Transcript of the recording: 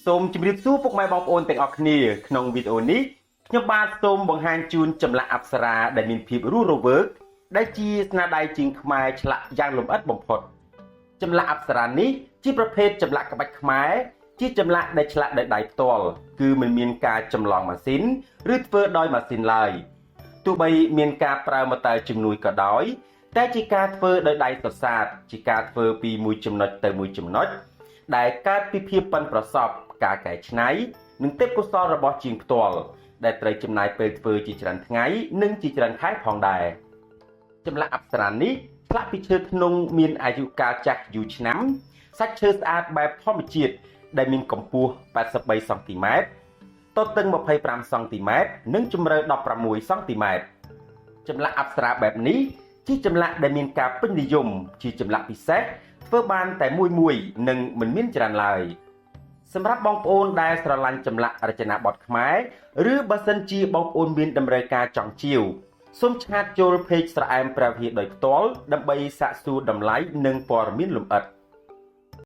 សូមជម្រាបសួរពុកម៉ែបងប្អូនទាំងអស់គ្នាក្នុងវីដេអូនេះខ្ញុំបាទសូមបង្ហាញជូនចម្លាក់អប្សរាដែលមានភាពរស់រវើកដែលជាស្នាដៃជាងខ្មែរឆ្លាក់យ៉ាងលម្អិតបំផុតចម្លាក់អប្សរានេះជាប្រភេទចម្លាក់ក្បាច់ខ្មែរជាចម្លាក់ដែលឆ្លាក់ដោយដៃផ្ទាល់គឺមិនមានការចម្លងម៉ាស៊ីនឬធ្វើដោយម៉ាស៊ីនឡើយទោះបីមានការប្រើម៉ូទ័រជំនួយក៏ដោយតែជាការធ្វើដោយដៃសុទ្ធសាធជាការធ្វើពីមួយចំណុចទៅមួយចំណុចដែលកើតពីភាពប៉ិនប្រសប់ការកែច្នៃនិងទេពកោសល្យរបស់ជាងផ្ទាល់ដែលត្រូវចំណាយពេលធ្វើជាច្រើនថ្ងៃនិងជាច្រើនខែផងដែរចម្លាក់អប្សរានេះឆ្លាក់ពីឈើធ្នង់មានអាយុកាលចាស់យូរឆ្នាំសាច់ឈើស្អាតបែបធម្មជាតិដែលមានកម្ពស់83សង់ទីម៉ែត្រទទឹង25សង់ទីម៉ែត្រនិងជម្រៅ16សង់ទីម៉ែត្រចម្លាក់អប្សរាបែបនេះជាចម្លាក់ដែលមានការពេញនិយមជាចម្លាក់ពិសេសធ្វើបានតែមួយនិងមិនមានច្រើនឡើយសម្រាប់បងប្អូនដែលស្រឡាញ់ចម្លាក់រចនាបថខ្មែរឬបើសិនជាបងប្អូនមានតម្រូវការចង់ជាវសូមឆាតចូល page ស្រអែមព្រះវិហារដោយផ្ទាល់ដើម្បីសាកសួរតម្លៃនិងព័ត៌មានលម្អិត